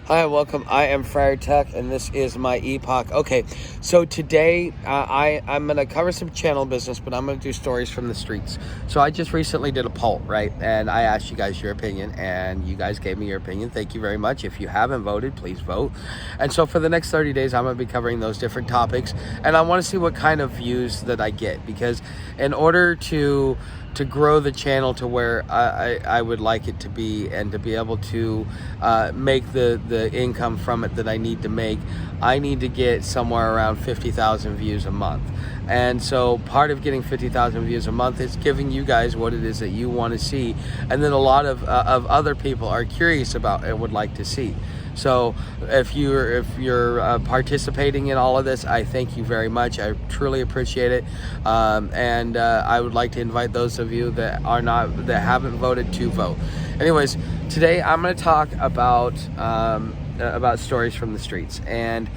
Hi, welcome. I am Friar Tuck, and this is my epoch. Okay, so today I'm going to cover some channel business, but I'm going to do stories from the streets. So I just recently did a poll, right? And I asked you guys your opinion, and you guys gave me your opinion. Thank you very much. If you haven't voted, please vote. And so for the next 30 days, I'm going to be covering those different topics, and I want to see what kind of views that I get, because in order to grow the channel to where I would like it to be, and to be able to make the income from it that I need to make, I need to get somewhere around 50,000 views a month. And so part of getting 50,000 views a month is giving you guys what it is that you want to see, and then a lot of other people are curious about and would like to see. So if you're participating in all of this, I thank you very much. I truly appreciate it, and I would like to invite those of you that haven't voted to vote. Anyways, today I'm going to talk about stories from the streets. And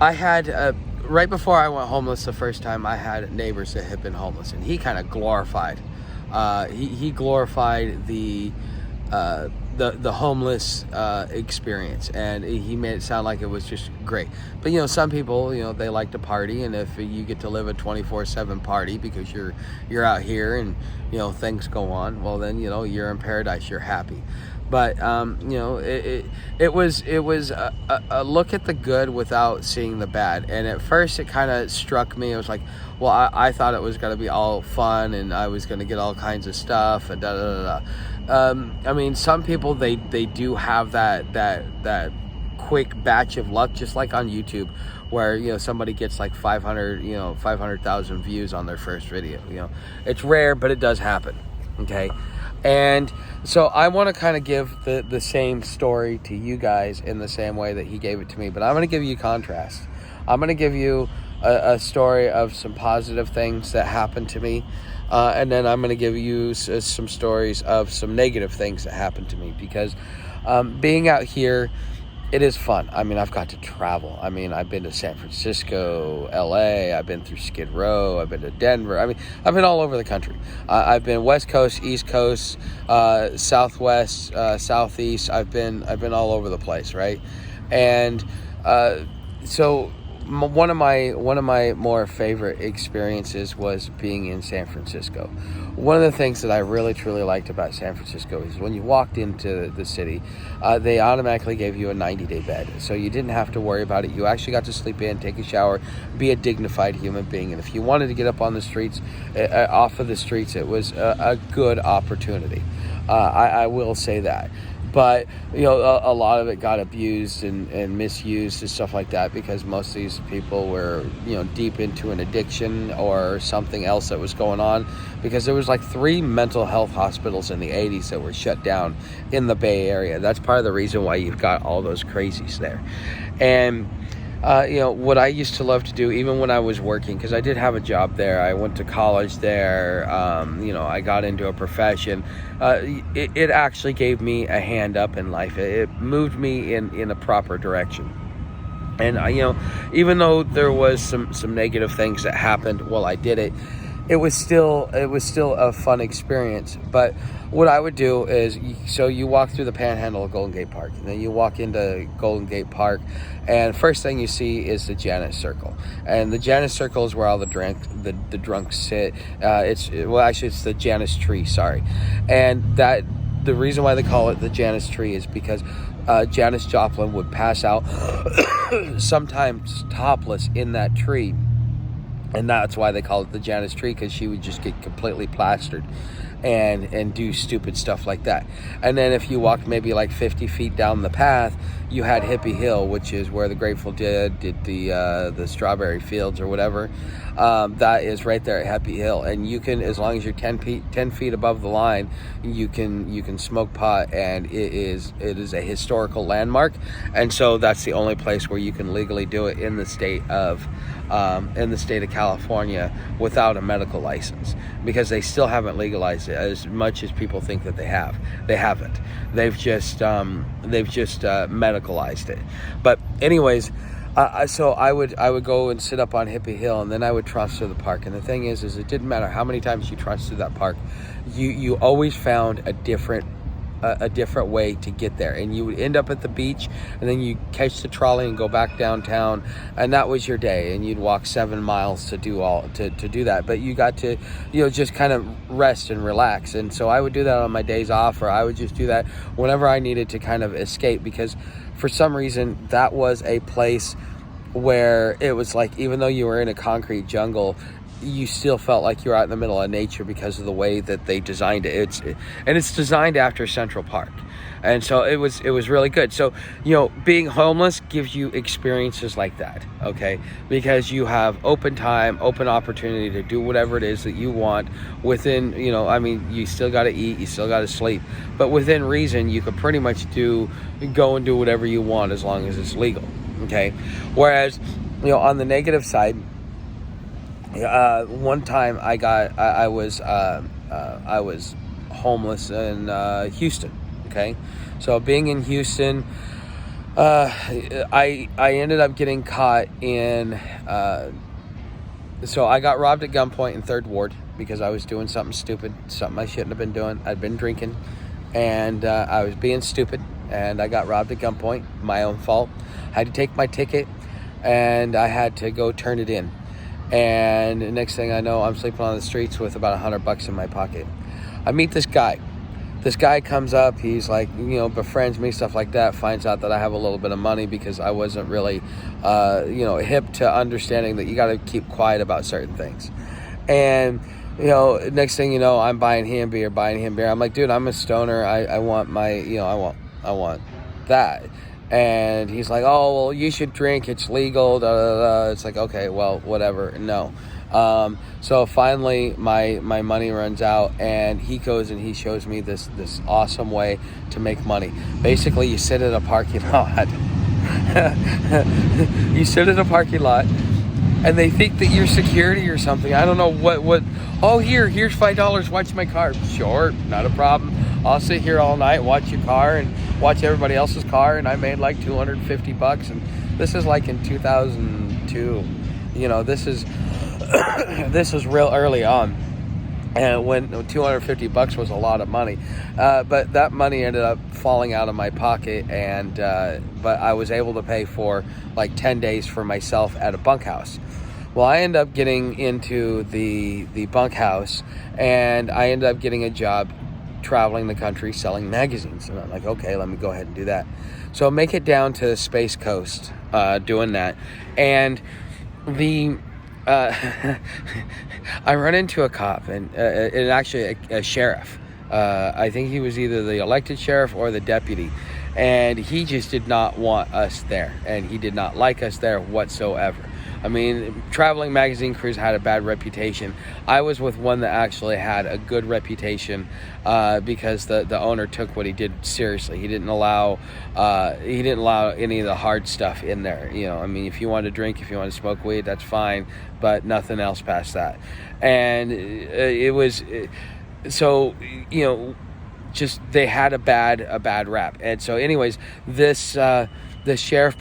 I had right before I went homeless the first time, I had neighbors that had been homeless, and he kind of glorified. He glorified the homeless experience, and he made it sound like it was just great. But some people, they like to party, and if you get to live a 24/7 party because you're out here and things go on, well then you're in paradise, you're happy. But it was a look at the good without seeing the bad. And at first it kind of struck me. It was like, well, I thought it was going to be all fun and I was going to get all kinds of stuff and da da da da. I mean, some people they do have that quick batch of luck, just like on YouTube, where somebody gets like 500,000 views on their first video. It's rare, but it does happen. Okay. And so I want to kind of give the same story to you guys in the same way that he gave it to me, but I'm going to give you contrast. I'm going to give you a story of some positive things that happened to me, and then I'm going to give you some stories of some negative things that happened to me, because being out here, it is fun. I mean, I've got to travel. I mean, I've been to San Francisco, LA, I've been through Skid Row, I've been to Denver. I mean, I've been all over the country. I've been West Coast, East Coast, Southwest, Southeast. I've been all over the place, right? And so one of my more favorite experiences was being in San Francisco. One of the things that I really truly liked about San Francisco is when you walked into the city, they automatically gave you a 90-day bed, so you didn't have to worry about it. You actually got to sleep in, take a shower, be a dignified human being. And if you wanted to get up on the streets, off of the streets, it was a good opportunity. I will say that. But a lot of it got abused and misused and stuff like that, because most of these people were deep into an addiction or something else that was going on, because there was like 3 mental health hospitals in the 80s that were shut down in the Bay Area. That's part of the reason why you've got all those crazies there. And what I used to love to do, even when I was working, because I did have a job there, I went to college there, I got into a profession, it actually gave me a hand up in life. It moved me in a proper direction. And even though there was some negative things that happened while I did it, it was still a fun experience. But what I would do is, so you walk through the panhandle of Golden Gate Park, and then you walk into Golden Gate Park, and first thing you see is the Janus Circle. And the Janus Circle is where all the drunks sit. It's the Janus Tree, sorry. And that the reason why they call it the Janus Tree is because Janis Joplin would pass out sometimes topless in that tree. And that's why they call it the Janus Tree, because she would just get completely plastered and do stupid stuff like that. And then if you walked maybe like 50 feet down the path, you had Hippie Hill, which is where the Grateful Dead did the strawberry fields or whatever. That is right there at Hippie Hill, and you can, as long as you're 10 feet above the line, you can smoke pot, and it is a historical landmark. And so that's the only place where you can legally do it in the state of California without a medical license, because they still haven't legalized it as much as people think that they have. They haven't. They've just medicalized it. But anyways, so I would go and sit up on Hippie Hill, and then I would trudge through the park. And the thing is it didn't matter how many times you trudged through that park, you always found a different a different way to get there, and you would end up at the beach, and then you catch the trolley and go back downtown, and that was your day, and you'd walk 7 miles to do that. But you got to, just kind of rest and relax. And so I would do that on my days off, or I would just do that whenever I needed to kind of escape, because for some reason that was a place where it was like, even though you were in a concrete jungle, you still felt like you're out in the middle of nature because of the way that they designed it. It's designed after Central Park. And so it was really good. So, being homeless gives you experiences like that, okay? Because you have open time, open opportunity to do whatever it is that you want within, you still got to eat, you still got to sleep, but within reason, you could pretty much go and do whatever you want as long as it's legal, okay? Whereas, on the negative side, one time I was homeless in Houston. Okay, so being in Houston, I ended up getting caught in. So I got robbed at gunpoint in 3rd Ward because I was doing something stupid, something I shouldn't have been doing. I'd been drinking, and I was being stupid, and I got robbed at gunpoint. My own fault. I had to take my ticket, and I had to go turn it in. And the next thing I know, I'm sleeping on the streets with about $100 in my pocket. I meet this guy. This guy comes up, he's like, befriends me, stuff like that, finds out that I have a little bit of money because I wasn't really, hip to understanding that you got to keep quiet about certain things. And, next thing you know, I'm buying him beer. I'm like, dude, I'm a stoner. I want my, I want that. And he's like, oh, well, you should drink. It's legal. Da, da, da. It's like, okay, well, whatever. No. So finally my money runs out, and he goes and he shows me this awesome way to make money. Basically, you sit at a parking lot. You sit at a parking lot, and they think that you're security or something. I don't know what. Oh, here's $5. Watch my car. Sure, not a problem. I'll sit here all night, watch your car and watch everybody else's car, and I made like $250. And this is like in 2002. This is real early on, and when $250 was a lot of money, but that money ended up falling out of my pocket, and but I was able to pay for like 10 days for myself at a bunkhouse. Well, I ended up getting into the bunkhouse, and I ended up getting a job traveling the country selling magazines, and I'm like, okay, let me go ahead and do that. So make it down to Space Coast, doing that, and I run into a cop, and actually a sheriff. I think he was either the elected sheriff or the deputy, and he just did not want us there, and he did not like us there whatsoever. I mean, traveling magazine crews had a bad reputation. I was with one that actually had a good reputation, because the owner took what he did seriously. He didn't allow any of the hard stuff in there. I mean, if you want to drink, if you want to smoke weed, that's fine, but nothing else past that. And it was so, just they had a bad rap. And so, anyways, the sheriff,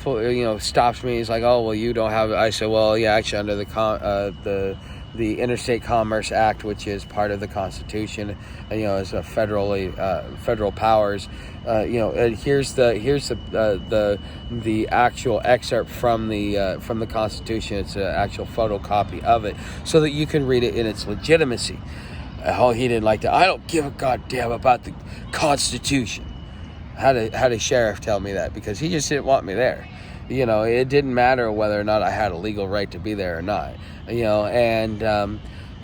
stops me. He's like, "Oh, well, you don't have." I said, "Well, yeah, actually, under the Interstate Commerce Act, which is part of the Constitution, and is a federal powers. And here's the actual excerpt from the Constitution. It's an actual photocopy of it, so that you can read it in its legitimacy." Oh, he didn't like that. I don't give a goddamn about the Constitution. Had a sheriff tell me that, because he just didn't want me there. It didn't matter whether or not I had a legal right to be there or not.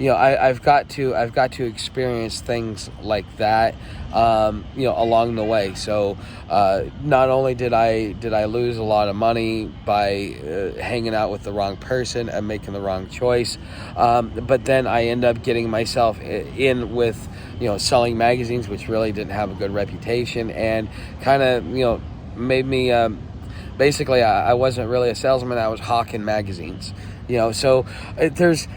I've got to experience things like that, along the way. So not only did I lose a lot of money by hanging out with the wrong person and making the wrong choice, but then I end up getting myself in with selling magazines, which really didn't have a good reputation, and kind of made me basically I wasn't really a salesman. I was hawking magazines. So there's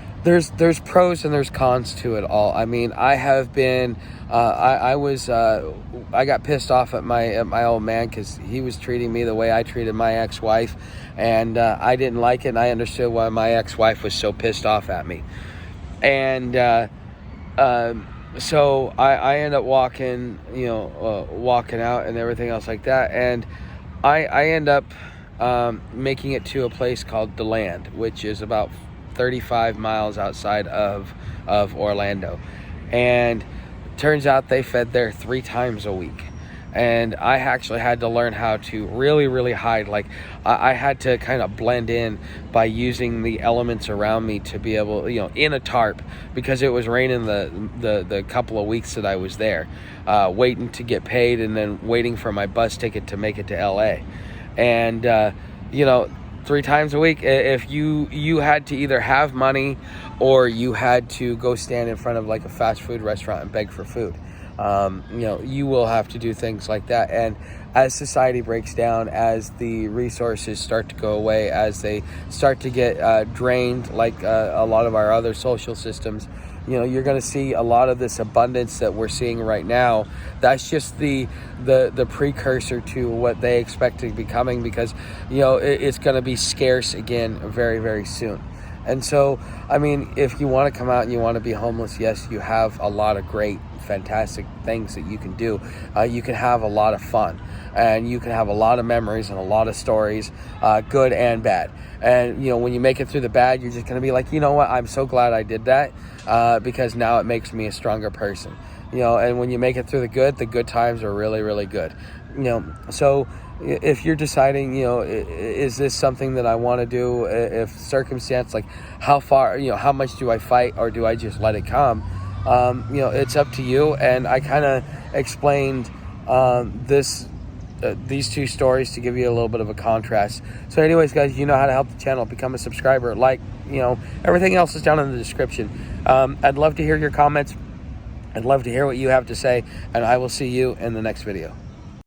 pros and there's cons to it all. I mean, I have been I got pissed off at my old man, because he was treating me the way I treated my ex-wife, and I didn't like it, and I understood why my ex-wife was so pissed off at me. And So I end up walking, walking out and everything else like that. And I end up making it to a place called The Land, which is about 35 miles outside of Orlando. And turns out they fed there 3 times a week. And I actually had to learn how to really, really hide. Like, I had to kind of blend in by using the elements around me to be able, in a tarp, because it was raining the couple of weeks that I was there, waiting to get paid and then waiting for my bus ticket to make it to LA. And, 3 times a week, if you had to either have money or you had to go stand in front of like a fast food restaurant and beg for food. You will have to do things like that. And as society breaks down, as the resources start to go away, as they start to get drained, like a lot of our other social systems, you're going to see a lot of this abundance that we're seeing right now. That's just the precursor to what they expect to be coming, because it's going to be scarce again very, very soon. And so, I mean, if you want to come out and you want to be homeless, yes, you have a lot of great, fantastic things that you can do. You can have a lot of fun, and you can have a lot of memories and a lot of stories, good and bad. And, when you make it through the bad, you're just going to be like, you know what, I'm so glad I did that, because now it makes me a stronger person. And when you make it through the good times are really, really good. So if you're deciding, is this something that I want to do? If circumstance, like how far, how much do I fight, or do I just let it come? It's up to you. And I kind of explained these 2 stories to give you a little bit of a contrast. So anyways, guys, you know how to help the channel. Become a subscriber. Everything else is down in the description. I'd love to hear your comments. I'd love to hear what you have to say, and I will see you in the next video.